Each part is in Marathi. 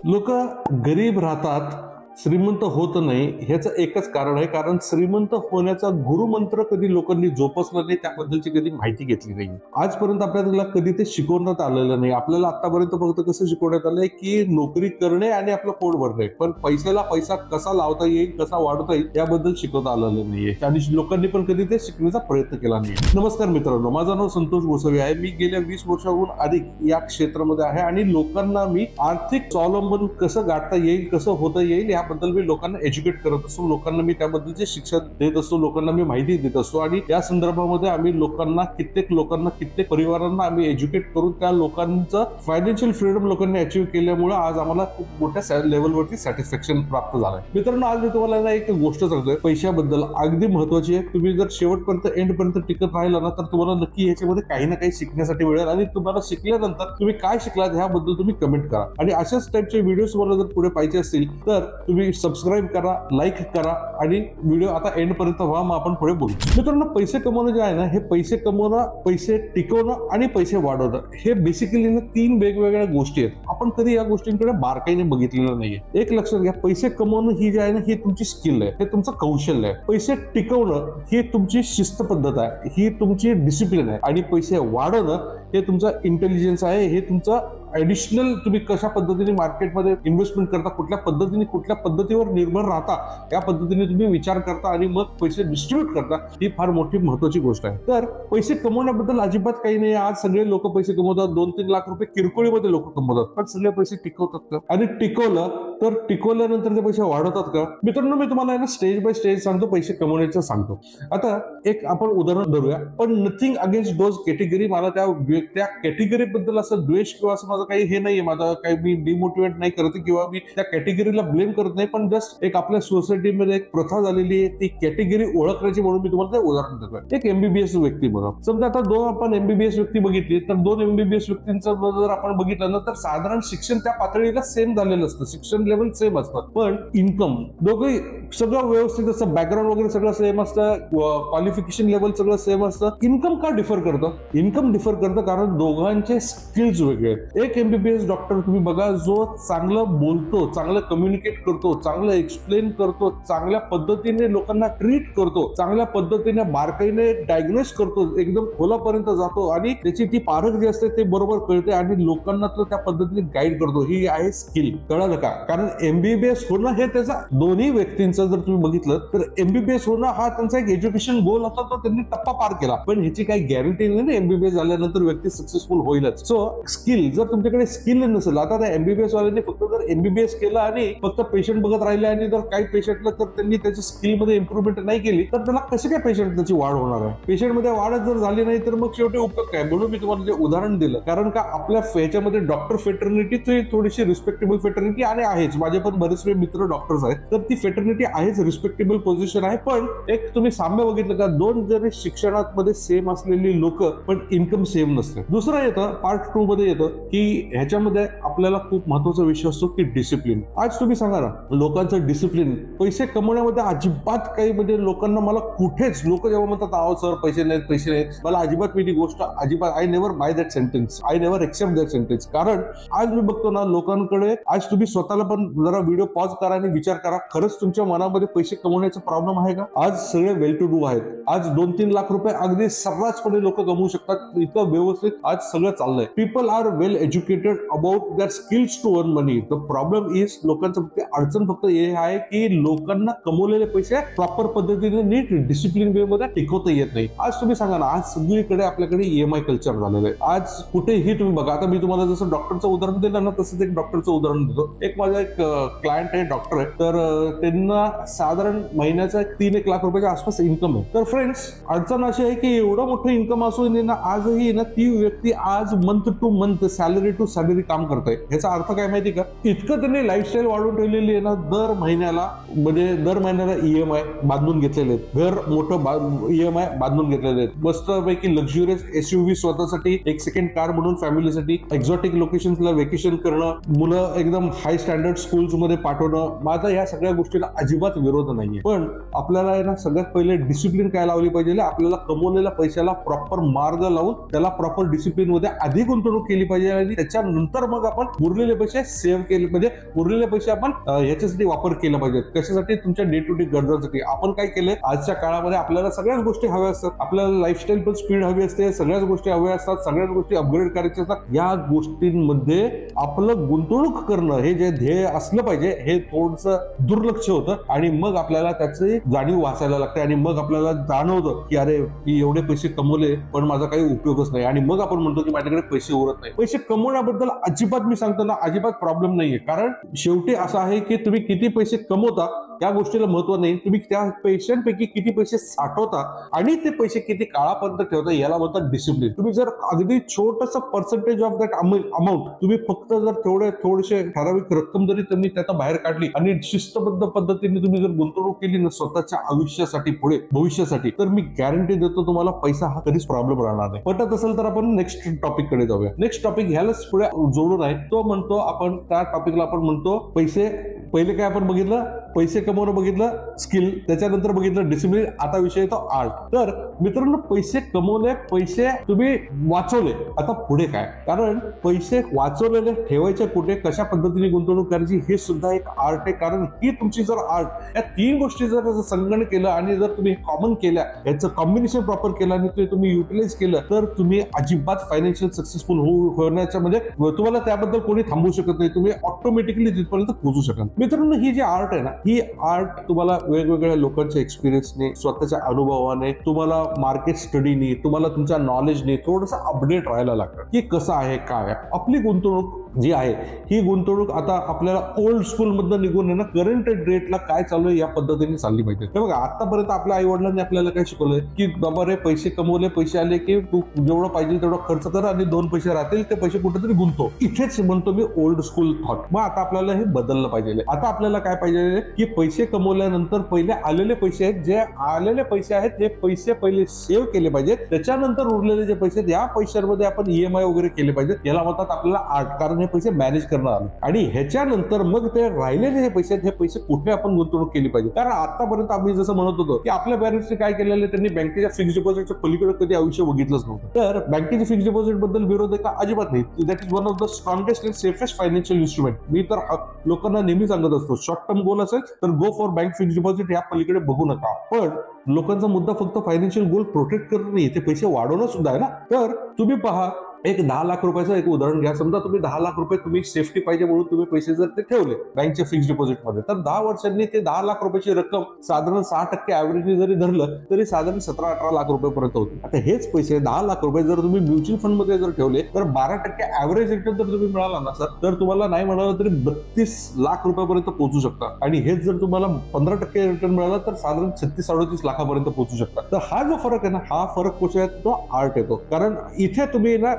लोक गरीब राहतात, श्रीमंत होत नाही ह्याचं एकच कारण आहे, कारण श्रीमंत होण्याचा गुरुमंत्र कधी लोकांनी जोपासला नाही, त्याबद्दलची कधी माहिती घेतली नाही. आजपर्यंत आपल्याला कधी ते शिकवण्यात आलेलं नाही. आपल्याला आतापर्यंत फक्त कसं शिकवण्यात आलंय की नोकरी करणे आणि आपलं पोट भरणे, पण पैशाला पैसा कसा लावता येईल, कसा वाढवता येईल याबद्दल शिकवता आलेलं नाहीये आणि लोकांनी पण कधी ते शिकण्याचा प्रयत्न केला नाही. नमस्कार मित्रांनो, माझं नाव संतोष गोसावी आहे. मी गेल्या 20 वर्षाहून अधिक या क्षेत्रामध्ये आहे आणि लोकांना मी आर्थिक स्वावलंबन कसं गाठता येईल, कसं होता येईल बद्दल मी लोकांना एज्युकेट करत असतो. लोकांना मी त्याबद्दलचे शिक्षण देत असतो, लोकांना मी माहिती देत असतो आणि या संदर्भामध्ये आम्ही लोकांना कित्येक परिवारांना आम्ही एज्युकेट करून त्या लोकांचं फायनान्शियल फ्रीडम लोकांनी अचीव्ह केल्यामुळे आज आम्हाला खूप मोठ्या लेवलवरती सॅटिस्फॅक्शन प्राप्त झालंय. मित्रांनो, आज मी तुम्हाला एक गोष्ट सांगतोय पैशाबद्दल, अगदी महत्वाची आहे. तुम्ही जर शेवटपर्यंत एंडपर्यंत टिकत राहिला ना तर तुम्हाला नक्की ह्याच्यामध्ये काही ना काही शिकण्यासाठी मिळेल आणि तुम्हाला शिकल्यानंतर तुम्ही काय शिकलात ह्याबद्दल तुम्ही कमेंट करा आणि अशाच टाईपचे व्हिडिओ तुम्हाला जर पुढे पाहिजे असतील तर तुम्ही सबस्क्राईब करा, लाईक करा आणि व्हिडिओ आता एंड पर्यंत व्हा, मग आपण पुढे बोलू. मित्रांनो, पैसे कमवणं जे आहे ना, हे पैसे कमवणं, पैसे टिकवणं आणि पैसे वाढवणं हे बेसिकली ना 3 वेगवेगळ्या गोष्टी आहेत. आपण कधी या गोष्टींकडे बारकाईने बघितलेलं नाहीये. एक लक्षात घ्या, पैसे कमवणं ही जी आहे ना, ही तुमची स्किल आहे, हे तुमचं कौशल्य आहे. पैसे टिकवणं ही तुमची शिस्त पद्धत आहे, ही तुमची डिसिप्लिन आहे आणि पैसे वाढवणं हे तुमचं इंटेलिजन्स आहे, हे तुमचं ऍडिशनल तुम्ही कशा पद्धतीने मार्केटमध्ये इन्व्हेस्टमेंट करता, कुठल्या पद्धतीवर निर्भर राहता, या पद्धतीने तुम्ही विचार करता आणि मग पैसे डिस्ट्रीब्यूट करता, ही फार मोठी महत्वाची गोष्ट आहे. तर पैसे कमवण्याबद्दल अजिबात काही नाही. आज सगळे लोक पैसे कमवतात, 2-3 लाख रुपये किरकोळीमध्ये लोक कमवतात, पण सगळे पैसे टिकवतात का? आणि टिकवल्यानंतर ते पैसे वाढवतात का? मित्रांनो, मी तुम्हाला स्टेज बाय स्टेज सांगतो, पैसे कमवण्याचं सांगतो. आता एक आपण उदाहरण धरूया, पण नथिंग अगेन्स्ट दोज कॅटेगरी. मला त्या कॅटेगरी बद्दल असं द्वेष किंवा असं माझं काही हे नाहीये, माझं काही मी डिमोटिवेट नाही करत किंवा मी त्या कॅटेगरीला ब्लेम करत नाही, पण जस्ट एक आपल्या सोसायटीमध्ये एक प्रथा झालेली आहे ती कॅटेगरी ओळखण्याची, म्हणून मी तुम्हाला ते उदाहरण देतोय. एक एमबीबीएस व्यक्ती बघा, समजा आता 2 आपण एमबीबीएस व्यक्ती बघितली तर 2 एमबीबीएस व्यक्तींचं जर आपण बघितलं ना तर साधारण शिक्षण त्या पातळीला सेम झालेलं असतं, शिक्षण लेवल सेम असतं, पण इन्कम दोघे सगळं व्यवस्थित असतं, बॅकग्राऊंड वगैरे सगळं सेम असतं, क्वालिफिकेशन लेवल सगळं सेम असतं. इन्कम का डिफर करतं? इन्कम डिफर करतं कारण दोघांचे स्किल्स वेगळे आहेत. एक एमबीबीएस डॉक्टर तुम्ही बघा, जो चांगलं बोलतो, चांगलं कम्युनिकेट करतो, चांगलं एक्सप्लेन करतो, चांगल्या पद्धतीने लोकांना ट्रीट करतो, चांगल्या पद्धतीने बारकाईने डायग्नोस करतो, एकदम खोलापर्यंत जातो आणि त्याची ती पारख जी असते ते बरोबर कळते आणि लोकांना तो त्या पद्धतीने गाईड करतो. ही आहे स्किल. कळलं का? कारण एमबीबीएस होणं हे त्याचा, दोन्ही व्यक्तींचं जर तुम्ही बघितलं तर एमबीबीएस होणं हा त्यांचा एक एज्युकेशन गोल होता, तो त्यांनी टप्पा पार केला, पण ह्याची काही गॅरंटी नाही ना एमबीबीएस झाल्यानंतर व्यक्ती सक्सेसफुल होईलच. सो स्किल, जर तुमच्याकडे स्किल नसेल, आता त्या एमबीबीएस वाल्यांनी फक्त जर एमबीबीएस केलं आणि फक्त पेशंट बघत राहिले आणि जर काही पेशंटला तर त्यांनी त्याच्या स्किल मध्ये इम्प्रुव्हमेंट नाही केली तर त्याला कसे काय पेशंट त्याची वाढ होणार आहे? पेशंट मध्ये वाढच जर झाली नाही तर मग शेवटी उपयोग काय? म्हणून मी तुम्हाला जे उदाहरण दिलं, कारण का आपल्या ह्याच्यामध्ये डॉक्टर फेटर्निटी थोडीशी रिस्पेक्टेबल फेटर्निटी आणि आहेच, माझे पण बरेचसे मित्र डॉक्टर्स आहेत, तर ती फेटर्निटी आहेच, रिस्पेक्टेबल पोझिशन आहे. पण एक तुम्ही साम्य बघितलं का, 2 जरी शिक्षणात मध्ये सेम असलेली लोक पण इन्कम सेम नसते. दुसरं येतं पार्ट 2 मध्ये येतं की ह्याच्यामध्ये आपल्याला खूप महत्वाचा विषय असतो की डिसिप्लिन. आज तुम्ही सांगा ना, लोकांचं डिसिप्लिन पैसे कमवण्यामध्ये अजिबात काही, म्हणजे लोकांना मला कुठेच लोक जेव्हा म्हणतात आहो सर पैसे नाहीत, मला अजिबात मी ती गोष्ट अजिबात, I never buy that sentence, I never accept that sentence. कारण आज मी बघतो ना लोकांकडे, आज तुम्ही स्वतःला पण जरा व्हिडिओ पॉज करा आणि विचार करा, खरंच तुमच्या मनामध्ये पैसे कमवण्याचा प्रॉब्लेम आहे का? आज सगळे वेल टू डू आहेत, आज 2-3 लाख रुपये अगदी सर्रासपणे लोक कमवू शकतात, इतकं व्यवस्थित आज सगळं चाललंय. People are well educated about that skills to earn money. The problem is, लोकांचं अडचण फक्त हे आहे की लोकांना कमवलेले पैसे प्रॉपर पद्धतीने नीट डिसिप्लिन वे मध्ये टिकवता येत नाही. आज तुम्ही सांगा ना, आज सगळीकडे आपल्याकडे ईएमआय कल्चर झालेलं आहे. आज कुठेही तुम्ही बघा, आता मी तुम्हाला जसं डॉक्टरचं उदाहरण दिलं ना तसंच एक डॉक्टरचं उदाहरण देतो. एक माझा एक क्लायंट आहे, डॉक्टर आहे, तर त्यांना साधारण महिन्याचा 3-1 लाख रुपयाच्या आसपास इन्कम आहे. तर फ्रेंड्स, अडचण अशी आहे की एवढं मोठं इन्कम असून ना आजही ना ती व्यक्ती आज month to month, salary to salary काम करते. ह्याचा अर्थ काय माहिती का? इतकं त्यांनी लाईफस्टाईल वाढवून ठेवलेली आहे ना, दर महिन्याला ईएमआय बांधून घेतलेले आहेत, घर मोठं ईएमआय बांधून घेतलेले आहेत, मस्तपैकी लक्झुरियस एसयूव्ही स्वतःसाठी, एक सेकंड कार म्हणून फॅमिलीसाठी, एक्झॉटिक लोकेशन्सला वेकेशन करणं, मुलं एकदम हाय स्टँडर्ड प्रायव्हेट स्कूल्समध्ये पाठवणं, माझा या सगळ्या गोष्टीला अजिबात विरोध नाहीये. पण आपल्याला आहे ना सगळ्यात पहिले डिसिप्लिन काय लावली पाहिजे, आपल्याला कमवलेल्या पैशाला प्रॉपर मार्ग लावून त्याला प्रॉपर डिसिप्लिन मध्ये आधी गुंतवणूक केली पाहिजे आणि त्याच्यानंतर मग आपण उरलेले पैसे सेव्ह केले, म्हणजे उरलेले पैसे आपण ह्याच्यासाठी वापर केला पाहिजे. कशासाठी? तुमच्या डे टू डे गरजांसाठी. आपण काय केलंय, आजच्या काळामध्ये आपल्याला सगळ्याच गोष्टी हव्या असतात, आपल्याला लाईफस्टाईल पण स्पीड हवी असते, सगळ्याच गोष्टी हव्या असतात, सगळ्याच गोष्टी अपग्रेड करायच्या असतात. या गोष्टींमध्ये आपलं गुंतवणूक करणं हे जे ध्येय असलं पाहिजे हे थोडंसं दुर्लक्ष होतं आणि मग आपल्याला त्याची जाणीव वाचायला लागते आणि मग आपल्याला जाणवतं की अरे मी एवढे पैसे कमवले पण माझा काही उपयोगच नाही आणि मग आपण म्हणतो की माझ्याकडे पैसे उरत नाही. पैसे कमवण्याबद्दल अजिबात मी सांगतो ना, अजिबात प्रॉब्लेम नाहीये. कारण शेवटी असं आहे की तुम्ही किती पैसे कमवता त्या गोष्टीला महत्व नाही, तुम्ही त्या पैशांपैकी किती पैसे साठवता आणि ते पैसे किती काळापर्यंत ठेवता याला म्हणतात डिसिप्लिन. तुम्ही जर अगदी छोटस पर्सेंटेज ऑफ दॅट अमाऊंट तुम्ही फक्त जर थोडेसे ठराविक रक्कम जरी तुम्ही त्याचा बाहेर काढली आणि शिस्तबद्ध पद्धतीने तुम्ही जर गुंतवणूक केली ना स्वतःच्या आयुष्यासाठी, पुढे भविष्यासाठी, तर मी गॅरंटी देतो तुम्हाला पैसा हा कधीच प्रॉब्लेम राहणार नाही. पटत असेल तर आपण नेक्स्ट टॉपिक कडे जाऊया. नेक्स्ट टॉपिक ह्यालाच पुढे जोडून आहे. तो म्हणतो आपण त्या टॉपिकला आपण म्हणतो पैसे. पहिले काय आपण बघितलं, पैसे कमवणं बघितलं, स्किल, त्याच्यानंतर बघितलं डिसिप्लिन, आता विषय येतो आर्ट. तर मित्रांनो पैसे कमवले, पैसे तुम्ही वाचवले, आता पुढे काय? कारण पैसे वाचवलेले ठेवायचे कुठे, कशा पद्धतीने गुंतवणूक करायची हे सुद्धा एक आर्ट आहे. कारण ही तुमची जर आर्ट, या तीन गोष्टी जर संगणन केलं आणि जर तुम्ही कॉमन केल्या, याचं कॉम्बिनेशन प्रॉपर केलं आणि ते तुम्ही युटिलाइज केलं तर तुम्ही अजिबात फायनान्शियल सक्सेसफुल होण्याच्या म्हणजे तुम्हाला त्याबद्दल कोणी थांबवू शकत नाही. तुम्ही ऑटोमॅटिकली तिथपर्यंत पोहोचू शकाल. मित्रांनो ही जी आर्ट आहे ना, ही आर्ट तुम्हाला वेगवेगळ्या लोकांच्या एक्सपिरियन्सने, स्वतःच्या अनुभवाने, तुम्हाला मार्केट स्टडीने, तुम्हाला तुमच्या नॉलेजने थोडंसं अपडेट राहायला लागतं की कसं आहे काय. आपली गुंतवणूक जी आहे ही गुंतवणूक आता आपल्याला ओल्ड स्कूल मधनं निघून आहे ना करंट रेटला काय चालू आहे या पद्धतीने चालली पाहिजे. बघा आतापर्यंत आपल्या आई वडिलांनी आपल्याला काय शिकवलंय की बाबा रे पैसे कमवले, पैसे आले की तू जेवढं पाहिजे तेवढं खर्च कर आणि 2 पैसे राहतील ते पैसे कुठेतरी गुंतव. इथेच म्हणतो मी ओल्ड स्कूल थॉट. मग आता आपल्याला हे बदललं पाहिजे. आता आपल्याला काय पाहिजे की पैसे कमवल्यानंतर पहिले आलेले पैसे आहेत, जे आलेले पैसे आहेत हे पैसे पहिले सेव्ह केले पाहिजेत, त्याच्यानंतर उरलेले जे पैसे आहेत या पैशांमध्ये आपण EMI वगैरे केले पाहिजेत. याला म्हणतात आपल्याला आर्ट. कारण पैसे मॅनेज करणार आले आणि ह्याच्यानंतर मग ते राहिलेले हे पैसे कुठे आपण गुंतवणूक केली पाहिजे. कारण आतापर्यंत आम्ही जसं म्हणत होतो की आपल्या पॅरेंट्सने काय केलेलं, त्यांनी बँकेच्या फिक्स डिपॉझिटच्या पलीकडे कधी आयुष्य बघितलंच नव्हतं. तर बँकेच्या फिक्स डिपॉझिट बद्दल विरोध आहे का? अजिबात नाही. That is one of the strongest and safest financial instrument. मी तर लोकांना नेहमी सांगत असतो, शॉर्ट टर्म गोल असेल तर go for bank fix deposit, या पलीकडे बघू नका. पण लोकांचा मुद्दा फक्त फायनान्शियल गोल प्रोटेक्ट करणं नाही, ते पैसे वाढवणं सुद्धा आहे ना. तर तुम्ही पहा, एक 10 लाख रुपयाचं एक उदाहरण घ्या. समजा तुम्ही 10 लाख रुपये तुम्ही सेफ्टी पाहिजे म्हणून तुम्ही पैसे जर ते ठेवले बँकच्या फिक्स डिपॉझिट मध्ये, तर 10 वर्षांनी ते 10 लाख रुपयाची रक्कम साधारण 6% ऍव्हरेजने जरी धरलं तरी साधारण 17-18 लाख रुपयापर्यंत होते. आता हेच पैसे 10 लाख रुपये जर तुम्ही म्युच्युअल फंड मध्ये जर ठेवले तर 12% ऍव्हरेज रिटर्न जर तुम्ही मिळाला ना सर, तर तुम्हाला नाही म्हणाला तरी 32 लाख रुपयापर्यंत पोहोचू शकता. आणि हेच जर तुम्हाला 15% रिटर्न मिळाला तर साधारण 36-37 लाखापर्यंत पोहोचू शकता. तर हा जो फरक आहे ना, हा फरक कसा आहे, तो आर्ट येतो. कारण इथे तुम्ही ना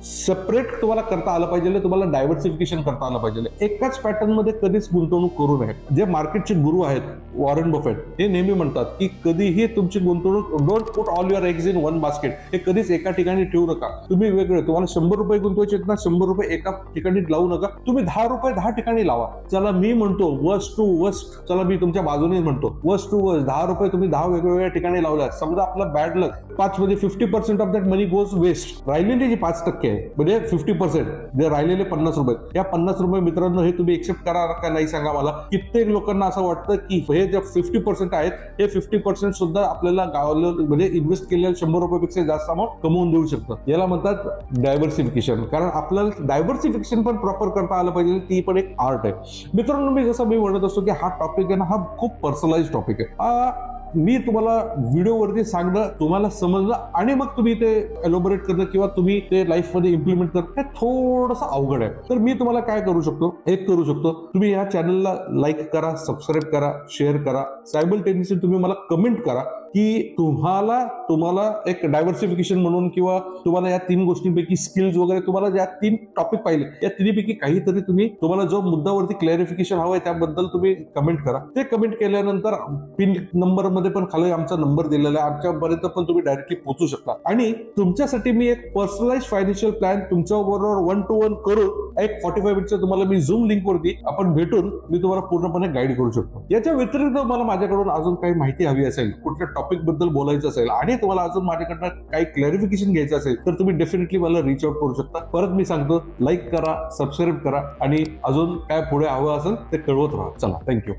सेपरेट तुम्हाला करता आलं पाहिजे, तुम्हाला डायव्हर्सिफिकेशन करता आलं पाहिजे. एकाच पॅटर्न मध्ये कधीच गुंतवणूक करू नये. जे मार्केटचे गुरु आहेत वॉरन बफेट, हे नेहमी म्हणतात की कधीही तुमची गुंतवणूक, don't put all your eggs in one basket. हे कधीच एका ठिकाणी ठेवू नका. तुम्ही वेगळे, तुम्हाला 100 रुपये गुंतवायचे ना, 100 रुपये एका ठिकाणी लावू नका. तुम्ही 10 रुपये 10 ठिकाणी लावा. चला मी म्हणतो वर्स्ट टू वर्स्ट, चला मी तुमच्या बाजूने म्हणतो वर्स्ट टू वर्स्ट 10 रुपये तुम्ही 10 वेगवेगळ्या ठिकाणी लावल्या. समजा आपला बॅड लक 5 मध्ये 50% of that money goes waste. राहिलेली जी 5% आहे म्हणजे 50%, जे राहिलेले 50 रुपये, या 50 रुपये मित्रांनो हे तुम्ही एक्सेप्ट करा का नाही सांगा मला. कित्येक लोकांना असं वाटतं की हे जे 50% आहेत हे 50% सुद्धा आपल्याला गावाला म्हणजे इन्व्हेस्ट केलेल्या 100 रुपयापेक्षा जास्त अमाऊंट कमवून देऊ शकतं. याला म्हणतात डायव्हर्सिफिकेशन. कारण आपल्याला डायव्हर्सिफिकेशन पण प्रॉपर करता आलं पाहिजे, ती पण एक आर्ट आहे. मित्रांनो मी जसं मी म्हणत असतो की हा टॉपिक आहे ना, हा खूप पर्सनलाइज टॉपिक आहे. मी तुम्हाला व्हिडिओवरती सांगणं, तुम्हाला समजलं आणि मग तुम्ही ते एलोबरेट करणं किंवा तुम्ही ते लाईफ मध्ये इम्प्लिमेंट करणं हे थोडंसं अवघड आहे. तर मी तुम्हाला काय करू शकतो, एक करू शकतो, तुम्ही या चॅनलला लाईक करा, सबस्क्राईब करा, शेअर करा, सायमल्टेनियसली तुम्ही मला कमेंट करा की तुम्हाला एक डायव्हर्सिफिकेशन म्हणून किंवा तुम्हाला या 3 गोष्टींपैकी स्किल्स वगैरे तुम्हाला ज्या 3 टॉपिक पाहिले या तिन्हीपैकी काहीतरी तुम्हाला जो मुद्द्यावरती क्लॅरिफिकेशन हवंय त्याबद्दल तुम्ही कमेंट करा. ते कमेंट केल्यानंतर पिन नंबर मध्ये पण खाली आमचा नंबर दिलेला आहे, आमच्यापर्यंत पण तुम्ही डायरेक्टली पोहोचू शकता. आणि तुमच्यासाठी मी एक पर्सनलाइज फायनान्शियल प्लॅन तुमच्या बरोबर 1 to 1 करून एक 45 मिनिटचं तुम्हाला मी झूम लिंक वरती आपण भेटून मी तुम्हाला पूर्णपणे गाईड करू शकतो. याच्या व्यतिरिक्त मला माझ्याकडून अजून काही माहिती हवी असेल, कुठल्या टॉपिक बद्दल बोलायचं असेल आणि तुम्हाला अजून माझ्याकडनं काही क्लॅरिफिकेशन घ्यायचं असेल तर तुम्ही डेफिनेटली मला रीच आउट करू शकता. परत मी सांगतो, लाईक करा, सबस्क्राईब करा आणि अजून काय पुढे हवं असेल ते कळवत राहा. चला, थँक्यू.